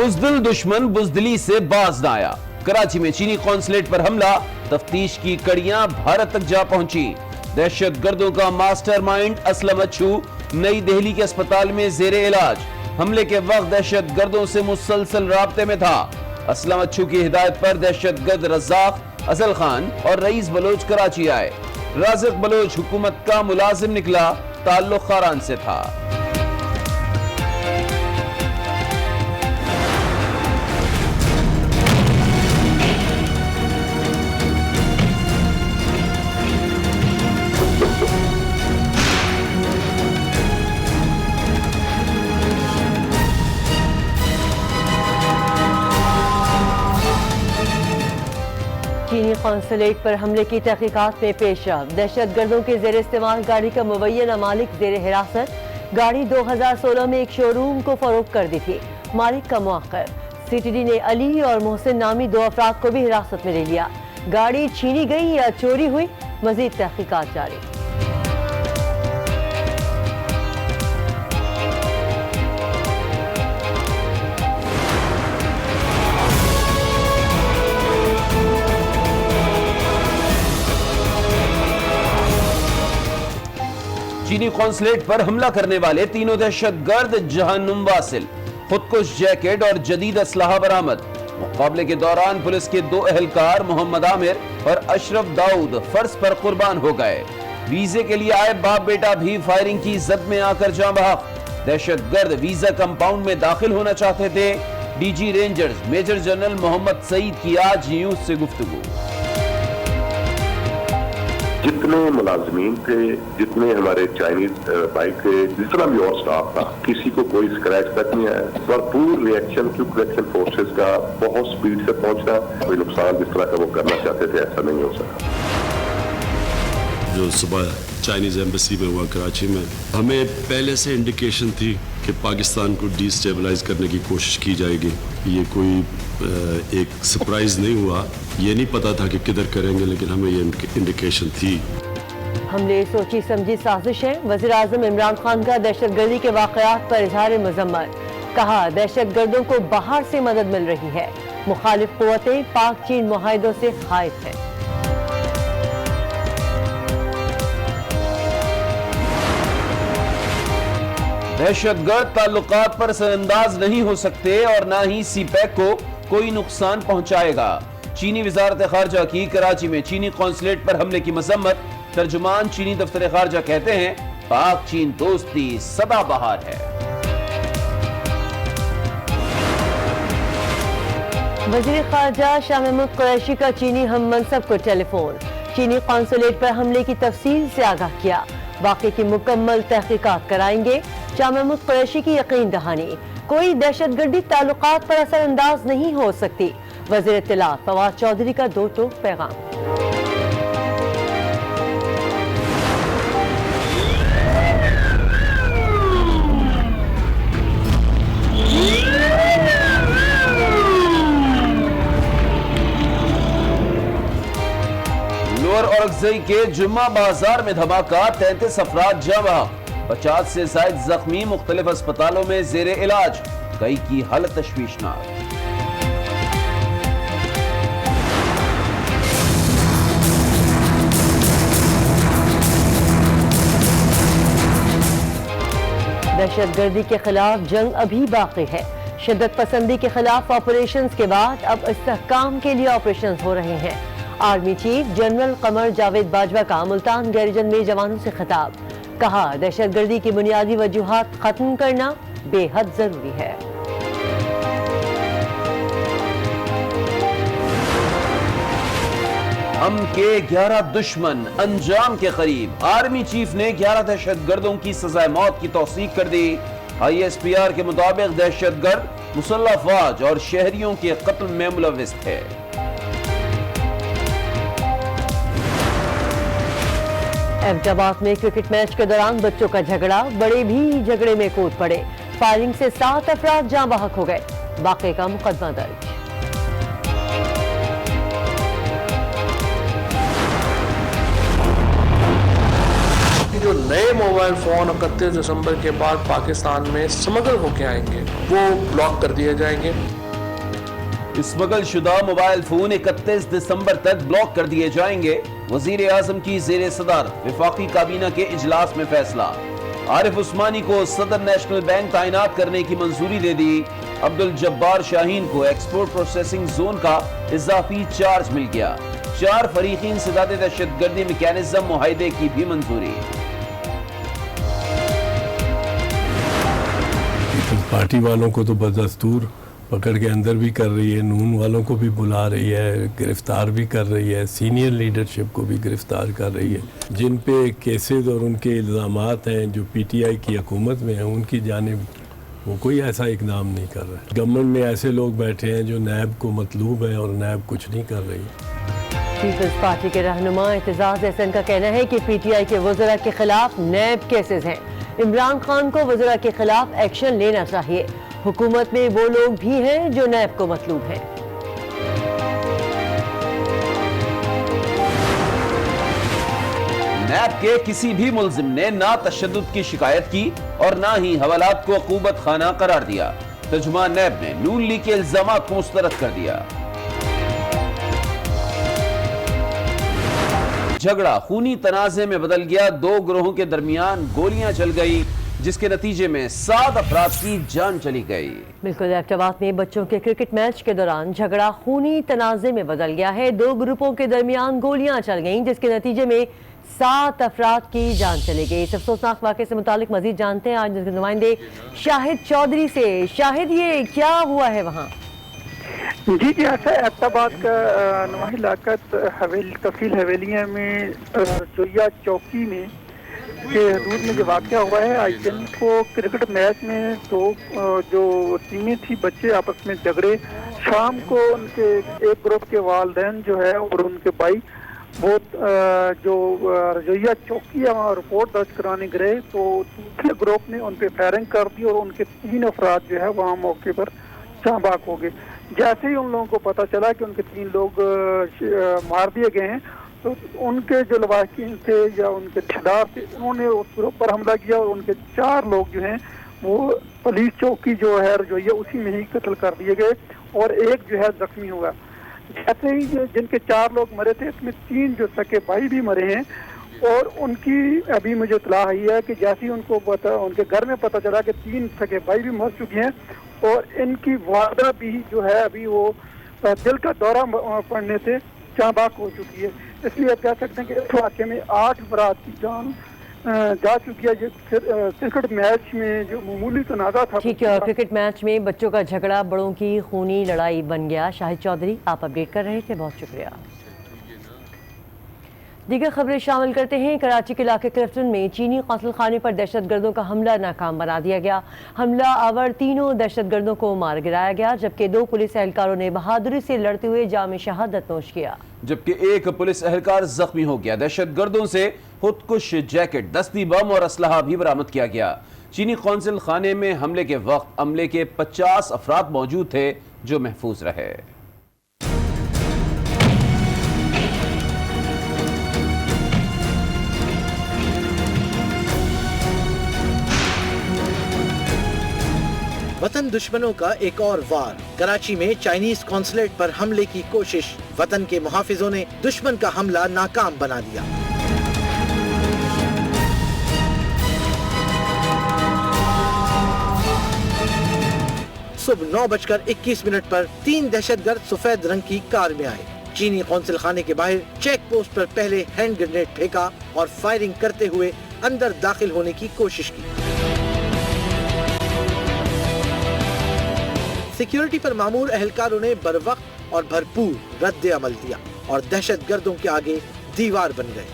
بزدل دشمن بزدلی سے باز نہ آیا۔ کراچی میں چینی قونصلیٹ پر حملہ، تفتیش کی کڑیاں بھارت تک جا پہنچی۔ دہشت گردوں کا ماسٹر مائنڈ اسلم اچھو نئی دہلی کے اسپتال میں زیر علاج۔ حملے کے وقت دہشت گردوں سے مسلسل رابطے میں تھا۔ اسلم اچھو کی ہدایت پر دہشت گرد رزاق، ازل خان اور رئیس بلوچ کراچی آئے۔ رازق بلوچ حکومت کا ملازم نکلا، تعلق خاران سے تھا۔ چینی قونصلیٹ پر حملے کی تحقیقات میں پیش رفت۔ دہشت گردوں کے زیر استعمال گاڑی کا مبینہ مالک زیر حراست۔ گاڑی 2016 میں ایک شو روم کو فروخت کر دی تھی۔ مالک کا مؤخر۔ سی ٹی ڈی نے علی اور محسن نامی 2 افراد کو بھی حراست میں لے لیا۔ گاڑی چھینی گئی یا چوری ہوئی، مزید تحقیقات جاری۔ چینی قونصلیٹ پر حملہ کرنے والے تینوں دہشت گرد جہنم واصل، خودکش جیکٹ اور جدید اسلحہ برآمد۔ مقابلے کے دوران پولیس کے 2 اہلکار محمد عامر اور اشرف داؤد فرض پر قربان ہو گئے۔ ویزے کے لیے آئے باپ بیٹا بھی فائرنگ کی زد میں آ کر جاں بحق۔ دہشت گرد ویزا کمپاؤنڈ میں داخل ہونا چاہتے تھے۔ D G Rangers major general Muhammad Saeed کی آج نیوز سے گفتگو۔ جتنے ملازمین تھے، جتنے ہمارے چائنیز بھائی تھے، جتنا بھی اور سٹاف تھا، کسی کو کوئی اسکریچ تک نہیں آیا۔ بھرپور ریئیکشن کریکشن فورسز کا بہت سپیڈ سے پہنچنا، کوئی نقصان جس طرح کا وہ کرنا چاہتے تھے ایسا نہیں ہو سکا۔ جو صبح چائنیز ایمبیسی میں ہوا کراچی میں، ہمیں پہلے سے انڈیکیشن تھی کہ پاکستان کو ڈی اسٹیبلائز کرنے کی کوشش کی جائے گی۔ یہ کوئی ایک سرپرائز نہیں ہوا، یہ نہیں پتا تھا کہ کدھر کریں گے، لیکن ہمیں یہ انڈیکیشن تھی۔ حملے سوچی سمجھی سازش ہے۔ وزیر اعظم عمران خان کا دہشت گردی کے واقعات پر اظہار مذمت۔ کہا دہشت گردوں کو باہر سے مدد مل رہی ہے۔ مخالف قوتیں پاک چین معاہدوں سے خائف ہیں۔ دہشت گرد تعلقات پر اثر انداز نہیں ہو سکتے اور نہ ہی سی پیک کو کوئی نقصان پہنچائے گا۔ چینی وزارت خارجہ کی کراچی میں چینی قونصلیٹ پر حملے کی مذمت۔ ترجمان چینی دفتر خارجہ کہتے ہیں پاک چین دوستی سدا بہار ہے۔ وزیر خارجہ شاہ محمود قریشی کا چینی ہم منصب کو ٹیلی فون۔ چینی قونصلیٹ پر حملے کی تفصیل سے آگاہ کیا۔ واقعے کی مکمل تحقیقات کرائیں گے۔ شاہ محمود قریشی کی یقین دہانی، کوئی دہشت گردی تعلقات پر اثر انداز نہیں ہو سکتی۔ وزیر اطلاعات فواد چودھری کا 2 ٹوک پیغام۔ لوئر اورکزئی کے جمعہ بازار میں دھماکہ، 33 افراد جاں بحق، 50 سے زائد زخمی، مختلف اسپتالوں میں زیر علاج، کئی کی حالت تشویشناک۔ دہشت گردی کے خلاف جنگ ابھی باقی ہے۔ شدت پسندی کے خلاف آپریشنز کے بعد اب استحکام کے لیے آپریشنز ہو رہے ہیں۔ Army chief general Qamar Javed Bajwa کا ملتان گیریجن میں جوانوں سے خطاب۔ کہا دہشت گردی کی بنیادی وجوہات ختم کرنا بے حد ضروری ہے۔ ہم کے 11 دشمن انجام کے قریب، آرمی چیف نے 11 دہشت گردوں کی سزائے موت کی توثیق کر دی۔ آئی ایس پی آر کے مطابق دہشت گرد مسلح افواج اور شہریوں کے قتل میں ملوث تھے۔ احمد آباد میں کرکٹ میچ کے دوران بچوں کا جھگڑا، بڑے بھی جھگڑے میں کود پڑے۔ فائرنگ سے 7 افراد جاں بحق ہو گئے۔ واقعے کا مقدمہ درج۔ जो नए मोबाइल फ़ोन 31 दिसंबर के बाद पाकिस्तान में स्मगल होके आएंगे वो ब्लॉक कर दिए जाएंगे। स्मगल शुदा मोबाइल फोन 31 दिसंबर तक ब्लॉक कर दिए जाएंगे। वजीर आजम की जेर सदारत वफाकी काबीना के इजलास में फैसला। आरिफ उस्मानी को सदर नेशनल बैंक तैनात करने की मंजूरी दे दी। अब्दुल जब्बार शाहीन को एक्सपोर्ट प्रोसेसिंग जोन का इजाफी चार्ज मिल गया। 4 फरीकीन सदाद दहशतगर्दी मैकेनिज्म मुआहिदे की भी मंजूरी। पार्टी वालों को तो बदस्तूर पकड़ के अंदर भी कर रही है, नून वालों को भी बुला रही है, गिरफ्तार भी कर रही है, सीनियर लीडरशिप को भी गिरफ्तार कर रही है। जिन पे केसेस और उनके इल्ज़ामात हैं जो पीटीआई की हुकूमत में हैं, उनकी जानिब वो कोई ऐसा इकदाम नहीं कर रहा है। गवर्नमेंट में ऐसे लोग बैठे हैं जो नैब को मतलूब है और नैब कुछ नहीं कर रही। पीपल्स पार्टी के रहनुमा एतजाज एहसन का कहना है कि पीटीआई के वज़रा के खिलाफ नैब केसेस हैं। इमरान खान को वज़रा के खिलाफ एक्शन लेना चाहिए। हुकूमत में वो लोग भी हैं जो नैब को मतलूब हैं। नैब के किसी भी मुल्जिम ने ना तशद्दुद की शिकायत की और ना ही हवालात को अकूबत खाना करार दिया। तर्जुमान नैब ने नून लीग के इल्जामात को मुस्तरद कर दिया। झगड़ा खूनी तनाज़े में बदल गया। 2 ग्रोहों के दरमियान गोलियां चल गई, जिसके नतीजे में 7 अफराद की जान चली गई। बिल्कुल, एबटाबाद में बच्चों के क्रिकेट मैच के दौरान झगड़ा खूनी तनाज़े में बदल गया है। 2 ग्रुपों के दरमियान गोलियां चल गईं, जिसके नतीजे में 7 अफराद की जान चली गई। इस अफसोसनाक वाक़े से मुतालिक मजीद जानते हैं आज नुमाइंदे शाहिद चौधरी से। शाहिद, ये क्या हुआ है वहाँ? जी ऐसा एबटाबाद का नुमाही इलाका तफसील हवेलियाँ में जोया चौकी में के हदूद में जो वाक़या हुआ है। आईपीएल को क्रिकेट मैच में 2 जो टीमें थी बच्चे आपस में झगड़े। शाम को उनके एक ग्रुप के वालिदैन जो है और उनके भाई वो जो रजोया चौकी है वहाँ रिपोर्ट दर्ज कराने गए तो दूसरे ग्रुप ने उन पर फायरिंग कर दी और उनके 3 अफराद जो है वहाँ मौके पर चाँबाक हो गए। जैसे ही उन लोगों को पता चला कि उनके 3 लोग मार दिए गए हैं तो उनके जो लवाकिन थे या उनके ठेकेदार थे उन्होंने उस ग्रुप पर हमला किया और उनके 4 लोग जो हैं वो पुलिस चौकी जो है रजोया उसी में ही कत्ल कर दिए गए और एक जो है जख्मी हुआ। जैसे ही जिनके 4 लोग मरे थे इसमें 3 जो सके भाई भी मरे हैं और उनकी अभी मुझे इत्तला आई है कि जैसे ही उनको उनके घर में पता चला कि 3 सके भाई भी मर चुके हैं और इनकी वालदा भी जो है अभी वो दिल का दौरा पड़ने से चाँबाक हो चुकी है। इसलिए आप कह सकते हैं कि इस वाक़े में 8 अफराद की जान जा चुकी है। क्रिकेट मैच में जो मामूली तनाज़ा था। ठीक है, और क्रिकेट मैच में बच्चों का झगड़ा बड़ों की खूनी लड़ाई बन गया। शाहिद चौधरी, आप अपडेट कर रहे थे, बहुत शुक्रिया। दीगर खबरें शामिल करते हैं। कराची के इलाके क्लिफ्टन में चीनी कत्ल खाने पर दहशतगर्दों का हमला नाकाम बना दिया गया। हमला आवर 3 दहशतगर्दों को मार गिराया गया, जबकि 2 पुलिस एहलकारों ने बहादुरी से लड़ते हुए जाम शहादत नोश किया, जबकि 1 पुलिस एहलकार जख्मी हो गया। दहशतगर्दों से खुदकुश जैकेट, दस्ती बम और असलहा भी बरामद किया गया। चीनी कौंसिल खाने में हमले के वक्त अमले के 50 अफराद मौजूद थे जो महफूज रहे। वतन दुश्मनों का एक और वार। कराची में चाइनीज कॉन्सुलेट पर हमले की कोशिश। वतन के मुहाफिजों ने दुश्मन का हमला नाकाम बना दिया। सुबह 9:21 पर 3 दहशतगर्द सफेद रंग की कार में आए। चीनी कौंसिल खाने के बाहर चेक पोस्ट पर पहले हैंड ग्रेनेड फेंका और फायरिंग करते हुए अंदर दाखिल होने की कोशिश की। सिक्योरिटी पर मामूर एहलकारों ने बरवक्त और भरपूर रद्द अमल दिया और दहशतगर्दों के आगे दीवार बन गए।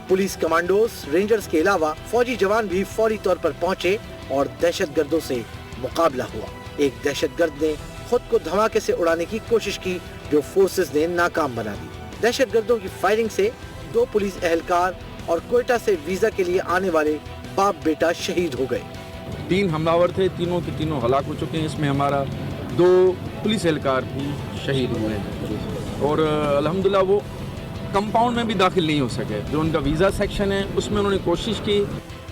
पुलिस कमांडोज, रेंजर्स के अलावा फौजी जवान भी फौरी तौर पर पहुंचे और दहशतगर्दों से मुकाबला हुआ। एक दहशतगर्द ने खुद को धमाके से उड़ाने की कोशिश की जो फोर्सेस ने नाकाम बना दी। दहशतगर्दों की फायरिंग से 2 पुलिस एहलकार और कोयटा से वीजा के लिए आने वाले बाप बेटा शहीद हो गए। 3 हमलावर थे, तीनों के तीनों हलाक हो चुके हैं। इसमें हमारा 2 पुलिस एहलकार भी शहीद हुए हैं और अल्हम्दुलिल्लाह वो कंपाउंड में भी दाखिल नहीं हो सके। जो उनका वीज़ा सेक्शन है उसमें उन्होंने कोशिश की।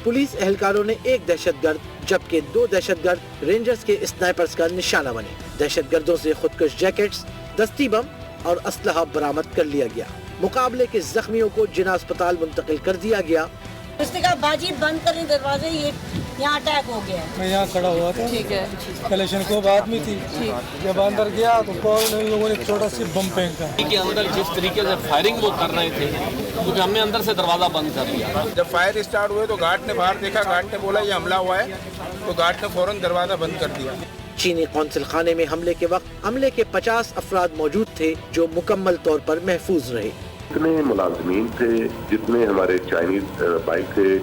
पुलिस एहलकारों ने एक दहशतगर्द जबकि 2 दहशतगर्द रेंजर्स के स्नाइपर्स का निशाना बने। दहशतगर्दों से खुदकुश जैकेट्स, दस्ती बम और असलहा बरामद कर लिया गया। मुकाबले के जख्मियों को जिना अस्पताल मुंतकिल कर दिया गया। उसने कहा बाजी बंद करें दरवाजे, ये यहाँ अटैक हो गया। मैं यहाँ खड़ा हुआ था, ठीक है, कलेक्शन को आदमी थी, जब अंदर गया तो उन लोगों ने छोटा सी बम फेंका। के अंदर जिस तरीके से फायरिंग वो कर रहे थे, क्योंकि हमने अंदर से दरवाजा बंद कर दिया। जब फायर स्टार्ट हुए तो गार्ड ने बाहर देखा, गार्ड ने बोला ये हमला हुआ है, तो गार्ड ने फौरन दरवाजा बंद कर दिया। चीनी कौंसिल खाने में हमले के वक्त अमले के 50 अफराद मौजूद थे जो मुकम्मल तौर पर महफूज रहे। जितने मुलाजमीन थे, जितने हमारे चाइनीज भाई थे,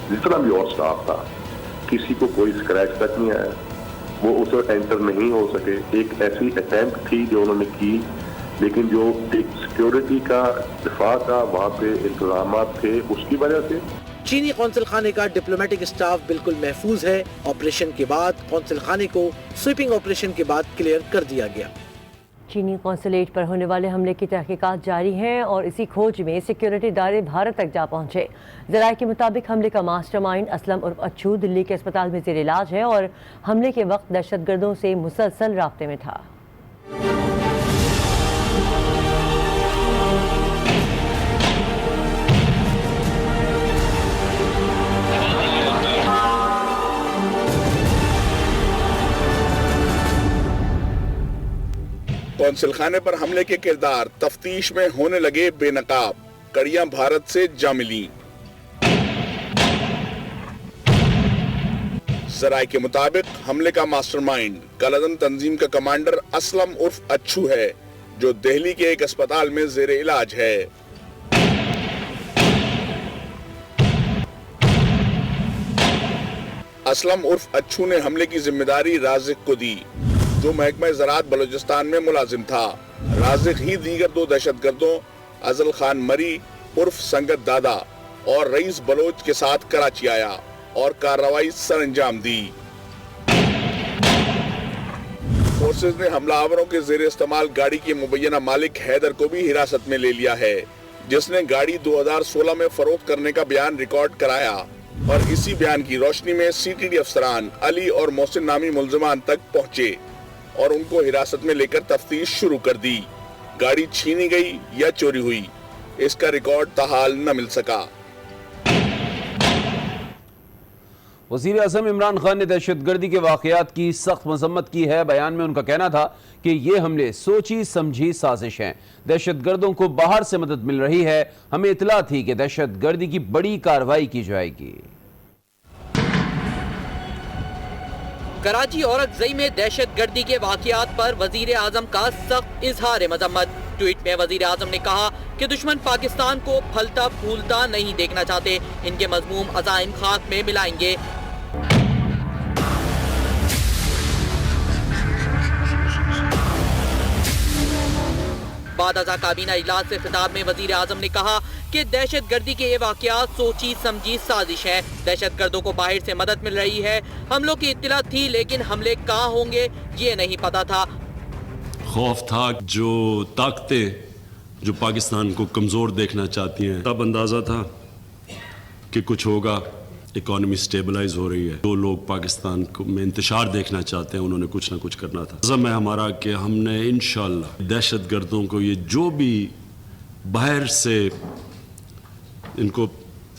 जितना भी और स्टाफ था, किसी को कोई स्क्रैच तक नहीं आया। वो उसे एंटर नहीं हो सके। एक ऐसी अटेम्प्ट थी जो उन्होंने की, लेकिन जो सिक्योरिटी का, दिफा का वहाँ पे इंतजाम थे, उसकी वजह से चीनी कौंसिल खाने का डिप्लोमेटिक स्टाफ बिल्कुल महफूज है। ऑपरेशन के बाद कौंसिल खाने को स्वीपिंग ऑपरेशन के बाद क्लियर कर दिया गया। चीनी कौंसलेट पर होने वाले हमले की तहकीकात जारी हैं और इसी खोज में सिक्योरिटी इदारे भारत तक जा पहुंचे। ज़राए के मुताबिक हमले का मास्टरमाइंड असलम उर्फ अच्छू दिल्ली के अस्पताल में ज़ेर इलाज है और हमले के वक्त दहशतगर्दों से मुसलसल राब्ते में था। कौंसिल खाने पर हमले के किरदार तफ्तीश में होने लगे बेनकाब, कड़ियां भारत से जा मिली। ज़राए के मुताबिक हमले का मास्टरमाइंड कलादन तंजीम का कमांडर असलम उर्फ अच्छू है, जो दिल्ली के एक अस्पताल में ज़ेर इलाज है। असलम उर्फ अच्छू ने हमले की जिम्मेदारी राज़िक को दी, जो महकमा ज़राअत बलूचिस्तान में मुलाजिम था। राज़िक ही दीगर 2 दहशतगर्दों अजल खान मरी उर्फ संगत दादा और रईस बलोच के साथ कराची आया और कार्रवाई सर अंजाम दी। फोर्सेज ने हमलावरों के ज़ेर इस्तेमाल गाड़ी के मुबैना मालिक हैदर को भी हिरासत में ले लिया है, जिसने गाड़ी 2016 में फरोख्त करने का बयान रिकॉर्ड कराया और इसी बयान की रोशनी में सीटीडी अफसरान अली और मोहसिन नामी मुल्जिमान तक पहुंचे और उनको हिरासत में लेकर तफ्तीश शुरू कर दी। गाड़ी छीनी गई या चोरी हुई, इसका रिकॉर्ड ताहाल न मिल सका। वज़ीर आज़म इमरान खान ने दहशतगर्दी के वाक़यात की सख्त मज़म्मत की है। बयान में उनका कहना था कि ये हमले सोची समझी साजिश हैं। दहशतगर्दों को बाहर से मदद मिल रही है। हमें इतला थी कि दहशतगर्दी की बड़ी कार्रवाई की जाएगी। कराची और अक्सई में दहशतगर्दी के वाक़यात पर वज़ीर आज़म का सख्त इजहार मज़म्मत। ट्वीट में वज़ीर आज़म ने कहा कि दुश्मन पाकिस्तान को फलता फूलता नहीं देखना चाहते, इनके मज़मूम अज़ाइम खाक में मिलाएंगे। बाद अज़ा काबीना इजलास से खिताब में वज़ीर आज़म ने कहा कि दहशतगर्दी के ये वाक़यात सोची समझी साजिश है। दहशतगर्दों को बाहर से मदद मिल रही है। हमलों की इत्तला थी, लेकिन हमले कहाँ होंगे ये नहीं पता था। खौफ था, जो ताकतें जो पाकिस्तान को कमज़ोर देखना चाहती हैं, तब अंदाज़ा था कि कुछ होगा। इकॉनमी स्टेबलाइज हो रही है। जो लोग पाकिस्तान को में इंतशार देखना चाहते हैं, उन्होंने कुछ ना कुछ करना था। अज़म है हमारा कि हमने इंशाअल्लाह दहशतगर्दों को, ये जो भी बाहर से इनको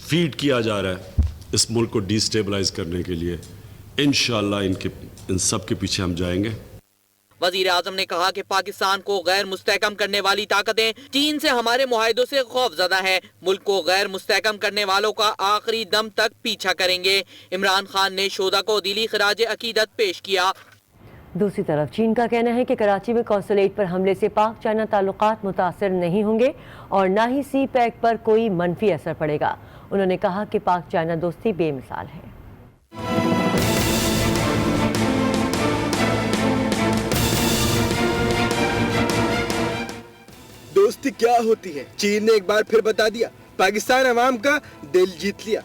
फीड किया जा रहा है इस मुल्क को डिस्टेबलाइज करने के लिए, इंशाअल्लाह इन सब के पीछे हम जाएंगे। वज़ीर आज़म ने कहा कि पाकिस्तान को गैर मुस्तहकम करने वाली ताकतें चीन से हमारे मुआहिदों से खौफज़दा हैं। मुल्क को गैर मुस्तहकम करने वालों का आखिरी दम तक पीछा करेंगे। इमरान खान ने शोधा को दिली खराज अकीदत पेश किया। दूसरी तरफ चीन का कहना है कि कराची में कौंसलेट पर हमले से पाक चाइना ताल्लुकात मुतासर नहीं होंगे और न ही सी पैक पर कोई मनफी असर पड़ेगा। उन्होंने कहा कि पाक चाइना दोस्ती बेमिसाल है। दोस्ती क्या होती है, चीन ने एक बार फिर बता दिया। पाकिस्तान अवाम का दिल जीत लिया।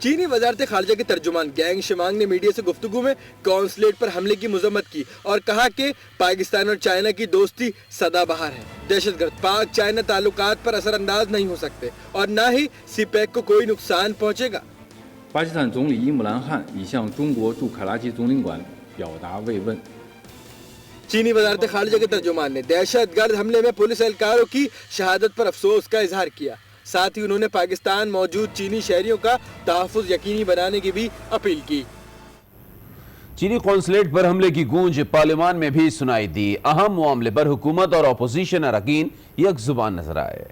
चीनी वजारत खारजा के तर्जुमान गैंग शिमांग ने मीडिया से गुफ्तगू में कॉन्सुलेट पर हमले की मजम्मत की और कहा कि पाकिस्तान और चाइना की दोस्ती सदाबहार है। दहशतगर्द पाक चाइना ताल्लुकात पर असरअंदाज नहीं हो सकते और न ही सीपैक को कोई नुकसान पहुंचेगा। 巴基斯坦总理伊姆兰汗已向中国驻卡拉奇总领馆表达慰问。 चीनी वजारत खारजा के तर्जुमान ने दहशतगर्द हमले में पुलिस एहलकारों की शहादत पर अफसोस का इजहार किया। साथ ही उन्होंने पाकिस्तान मौजूद चीनी शहरियों का तहफ्फुज़ यकीनी बनाने की भी अपील की। चीनी कॉन्सुलेट पर हमले की गूंज पार्लियामान में भी सुनाई दी। अहम मामले पर हुकूमत और अपोजिशन अरकान यकजुबान नजर आए।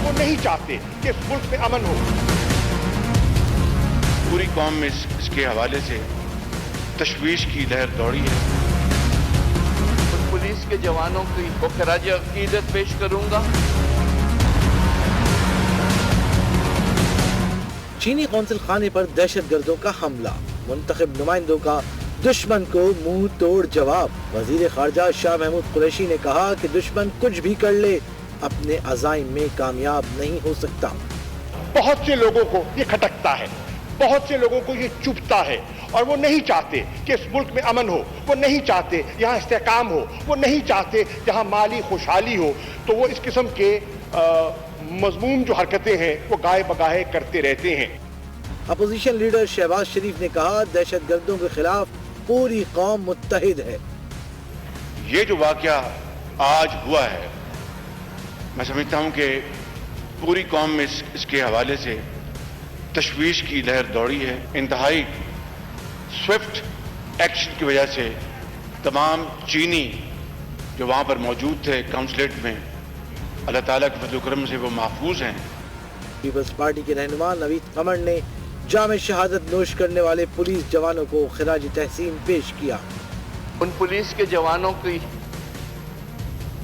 वो नहीं चाहते कि इस मुल्क में अमन हो। पूरी कौम में इसके हवाले से तशवीश की लहर दौड़ी है। पुलिस के जवानों को खराज अकीदत पेश करूंगा। चीनी कौंसिल खाने पर दहशतगर्दों का हमला, मुंतखब नुमाइंदों का दुश्मन को मुंह तोड़ जवाब। वजीर खारजा शाह महमूद कुरैशी ने कहा कि दुश्मन कुछ भी कर ले, अपने अज़ाइम में कामयाब नहीं हो सकता। बहुत से लोगों को ये खटकता है, बहुत से लोगों को ये चुभता है और वो नहीं चाहते कि इस मुल्क में अमन हो, वो नहीं चाहते यहाँ इस्तेकाम हो, वो नहीं चाहते यहाँ माली खुशहाली हो। तो वो इस किस्म के मजमूम जो हरकतें हैं वो गाए बगाए करते रहते हैं। अपोजिशन लीडर शहबाज शरीफ ने कहा दहशतगर्दों के खिलाफ पूरी कौम मुत्तहिद है। ये जो वाकया आज हुआ है, मैं समझता हूँ कि पूरी कौम में इसके हवाले से तशवीश की लहर दौड़ी है। इंतहाई स्विफ्ट एक्शन की वजह से तमाम चीनी जो वहाँ पर मौजूद थे काउंसलेट में, अल्लाह ताला के फज़ल करम से वो महफूज हैं। पीपल्स पार्टी के रहनुमा नवीद कमर ने जाम शहादत नोश करने वाले पुलिस जवानों को खिराज तहसीन पेश किया। उन पुलिस के जवानों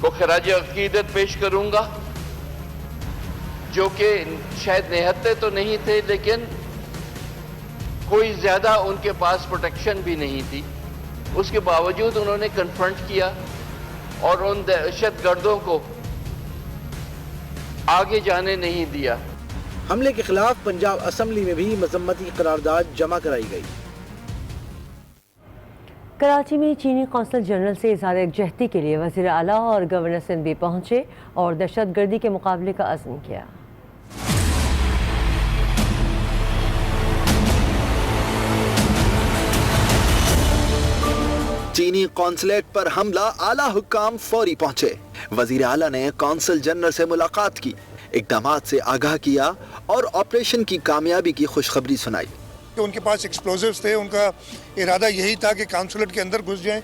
को खिराज अकीदत पेश करूंगा जो कि शायद निहत्ते तो नहीं थे, लेकिन कोई ज्यादा उनके पास प्रोटेक्शन भी नहीं थी। उसके बावजूद उन्होंने कन्फ्रंट किया और उन दहशतगर्दों को आगे जाने नहीं दिया। हमले के खिलाफ पंजाब असेंबली में भी मजम्मती करारदाद जमा कराई गई। कराची में चीनी कौंसल जनरल से इज़हार यकजहती के लिए वज़ीर आला और गवर्नर सिंध भी पहुंचे और दहशतगर्दी के मुकाबले का अज़्म किया। चीनी कॉन्सुलेट पर हमला, आला हुक्काम फौरी पहुंचे। वजीर आला ने कौंसल जनरल से मुलाकात की, इक़दामात से आगाह किया और ऑपरेशन की कामयाबी की खुशखबरी सुनाई। उनके पास एक्सप्लोजिव्स थे, उनका इरादा यही था कि कॉन्सुलेट के अंदर घुस जाएं,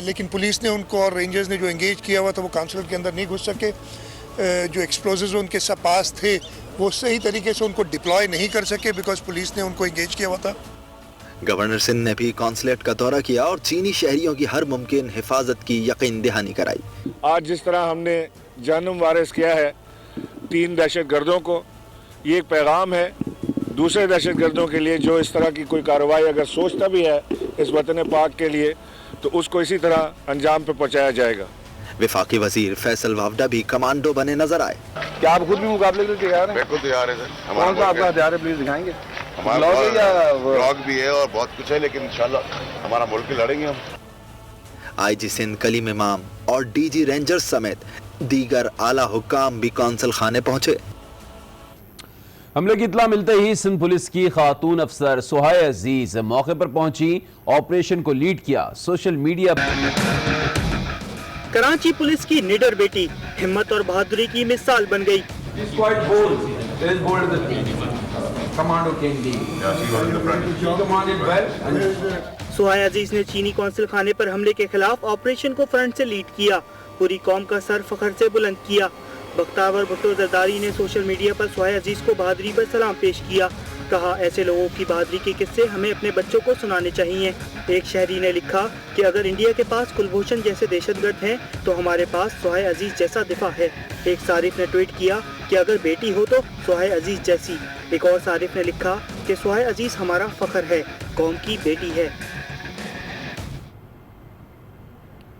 लेकिन पुलिस ने उनको और रेंजर्स ने जो एंगेज किया हुआ था वो कॉन्सुलेट के अंदर नहीं घुस सके। जो एक्सप्लोजिव्स उनके पास थे वो सही तरीके से उनको डिप्लॉय नहीं कर सके बिकॉज पुलिस ने उनको एंगेज किया हुआ था। गवर्नर सिंध ने भी कॉन्सुलेट का दौरा किया और चीनी शहरियों की हर मुमकिन हिफाजत की यकीन दहानी कराई। आज जिस तरह हमने जानम वारिस किया है 3 दहशतगर्दों को, ये एक पैगाम है दूसरे दहशतगर्दों के लिए जो इस तरह की कोई कार्रवाई अगर सोचता भी है इस वतन पाक के लिए तो उसको इसी तरह अंजाम पे पहुंचाया जाएगा। वफाकी वजीर फैसल वावडा भी कमांडो बने नजर आए। क्या आप खुद भी मुकाबले के लिए तैयार हैं? बिल्कुल तैयार है सर। कौन सा आपका हथियार है, प्लीज दिखाएंगे? हमारा ब्लॉग भी है और बहुत कुछ है, लेकिन इंशाल्लाह हमारा मुल्क लड़ेंगे हम। आईजी सिंध कलीम इमाम और डीजी रेंजर्स समेत दीगर आला हुक्काम भी कौंसल खाने पहुंचे। हमले की इत्ला मिलते ही सिंध पुलिस की खातून अफसर सुहाय अजीज मौके पर पहुंची, ऑपरेशन को लीड किया। सोशल मीडिया कराची पुलिस की निडर बेटी हिम्मत और बहादुरी की मिसाल बन गई। सुहाय अजीज ने चीनी कौंसिल खाने पर हमले के खिलाफ ऑपरेशन को फ्रंट से लीड किया, पूरी कौम का सर फखर से बुलंद किया। बख्तावर भुट्टो जरदारी ने सोशल मीडिया पर सुहाय अजीज को बहादुरी पर सलाम पेश किया। कहा ऐसे लोगों की बहादुरी के किस्से हमें अपने बच्चों को सुनाने चाहिए। एक शहरी ने लिखा कि अगर इंडिया के पास कुलभूषण जैसे दहशतगर्द हैं तो हमारे पास सुहाय अजीज जैसा दिफा है। एक सारिफ ने ट्वीट किया कि अगर बेटी हो तो सुहाय अजीज जैसी। एक और सारिफ ने लिखा कि सुहाय अजीज हमारा फख्र है, कौम की बेटी है।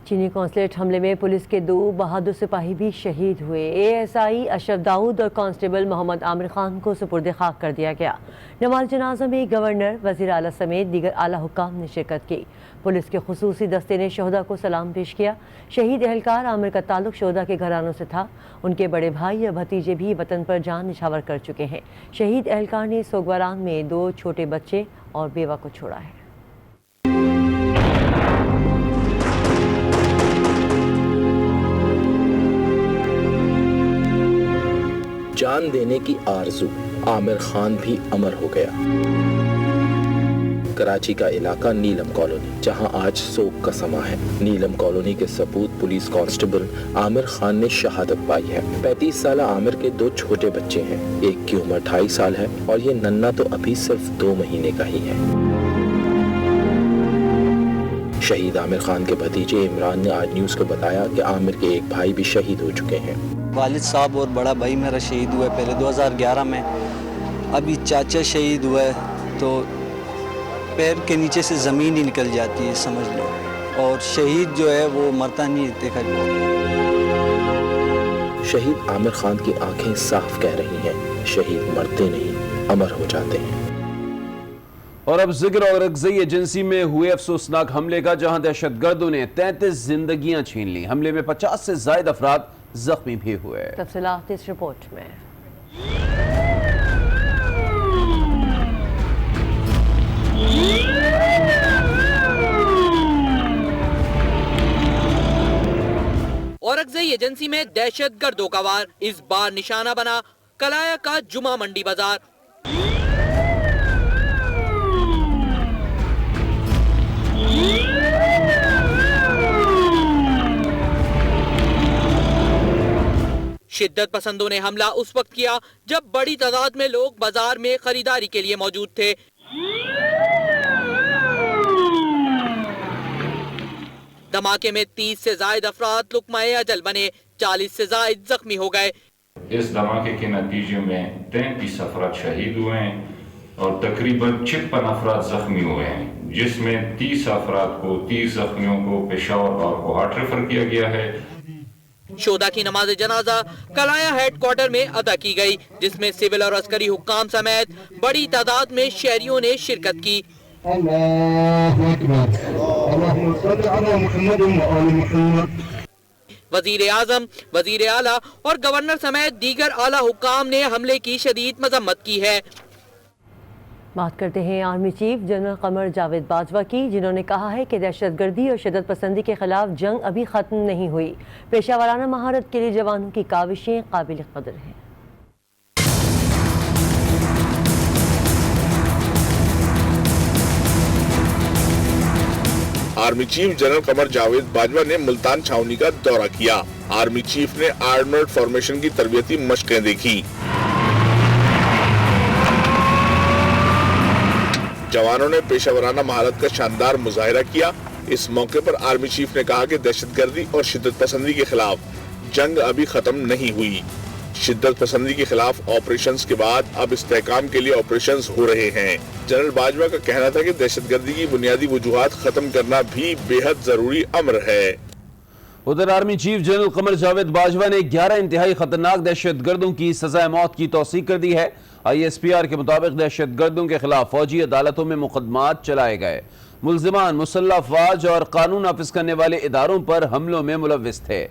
चीनी कॉन्सुलेट हमले में पुलिस के 2 बहादुर सिपाही भी शहीद हुए। ASI अशरफ दाऊद और कांस्टेबल मोहम्मद आमिर खान को सुपुर्द खाक कर दिया गया। नमाज जनाजा में गवर्नर, वज़ीर आला समेत दीगर आला हुक्काम ने शिरकत की। पुलिस के खुसूसी दस्ते ने शोहदा को सलाम पेश किया। शहीद एहलकार आमिर का ताल्लुक शोहदा के घरानों से था। उनके बड़े भाई या भतीजे भी वतन पर जान निछावर कर चुके हैं। शहीद एहलकार ने सोगवारान में 2 छोटे बच्चे और बेवा को छोड़ा है। जान देने की आरज़ू, आमिर खान भी अमर हो गया। कराची का इलाका नीलम कॉलोनी, जहां आज सोग का समा है। नीलम कॉलोनी के सपूत पुलिस कांस्टेबल आमिर खान ने शहादत पाई है। 35 साल आमिर के 2 छोटे बच्चे हैं। एक की उम्र 2.5 साल है और ये नन्ना तो अभी सिर्फ 2 महीने का ही है। शहीद आमिर खान के भतीजे इमरान ने आज न्यूज़ को बताया कि आमिर के एक भाई भी शहीद हो चुके हैं। वालिद साहब और बड़ा भाई मेरा शहीद हुआ पहले 2011 में। अभी चाचा शहीद हुआ है तो पैर के नीचे से ज़मीन ही निकल जाती है, समझ लो। और शहीद जो है वो मरता नहीं, देखा जाए। शहीद आमिर खान की आंखें साफ कह रही हैं, शहीद मरते नहीं, अमर हो जाते हैं। और अब जिक्र औरकज़ई एजेंसी में हुए अफसोसनाक हमले का, जहां दहशतगर्दों ने 33 जिंदगियां छीन ली। हमले में 50 से ज़ायद अफराद जख्मी भी हुए। तफसीलात इस रिपोर्ट में। औरकज़ई एजेंसी में दहशतगर्दों का वार, इस बार निशाना बना कलाया का जुमा मंडी बाजार। शिद्दत पसंदों ने हमला उस वक्त किया जब बड़ी तादाद में लोग बाजार में खरीदारी के लिए मौजूद थे। धमाके में 30 से ज्यादा अफराद लुकमाए अजल बने, 40 से ज्यादा जख्मी हो गए। इस धमाके के नतीजे में 33 अफराद शहीद हुए हैं और तकरीबन 56 अफराद जख्मी हुए हैं, जिसमें 30 अफराद को 30 जख्मियों को पेशावर और कोहाट रेफर किया गया है। शोदा की नमाज जनाजा कलाया हेडक्वार्टर में अदा की गई, जिसमें सिविल और अस्करी हुक्काम समेत बड़ी तादाद में शहरियों ने शिरकत की। वजीर आजम, वजीर आला और गवर्नर समेत दीगर आला हुक्काम ने हमले की शदीद मजम्मत की है। बात करते हैं army chief general Qamar Javed Bajwa की, जिन्होंने कहा है कि दहशतगर्दी और शिद्दत पसंदी के खिलाफ जंग अभी ख़त्म नहीं हुई। पेशावराना महारत के लिए जवानों की काविशें काबिल कदर हैं। Army chief general Qamar Javed Bajwa ने मुल्तान छावनी का दौरा किया। आर्मी चीफ ने आर्मर्ड फॉर्मेशन की तरबियती मशकें देखी। जवानों ने पेशावराना महारत का शानदार मुजाहिरा किया। इस मौके पर आर्मी चीफ ने कहा कि दहशतगर्दी और शिद्दत पसंदी के खिलाफ जंग अभी खत्म नहीं हुई। शिद्दत पसंदी के खिलाफ ऑपरेशंस के बाद अब इस्तेहकाम के लिए ऑपरेशंस हो रहे हैं। जनरल बाजवा का कहना था कि दहशतगर्दी की बुनियादी वजूहात खत्म करना भी बेहद जरूरी अमर है। उधर army chief general Qamar Javed Bajwa ने 11 इंतहाई खतरनाक दहशतगर्दों की सजाए मौत की तौसीक कर दी है। ISPR के मुताबिक दहशतगर्दों के खिलाफ फौजी अदालतों में मुकदमात चलाए गए। मुल्जिमान मुसल्लह अफवाज और कानून नाफिज करने वाले इदारों पर हमलों में मुलव्विस थे।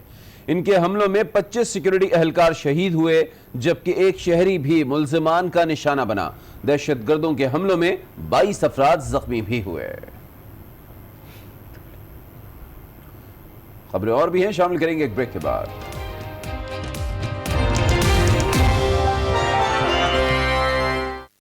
इनके हमलों में 25 सिक्योरिटी एहलकार शहीद हुए, जबकि एक शहरी भी मुल्जिमान का निशाना बना। दहशतगर्दों के हमलों में 22 अफराद जख्मी भी हुए। खबरें और भी हैं, शामिल करेंगे एक ब्रेक के बाद।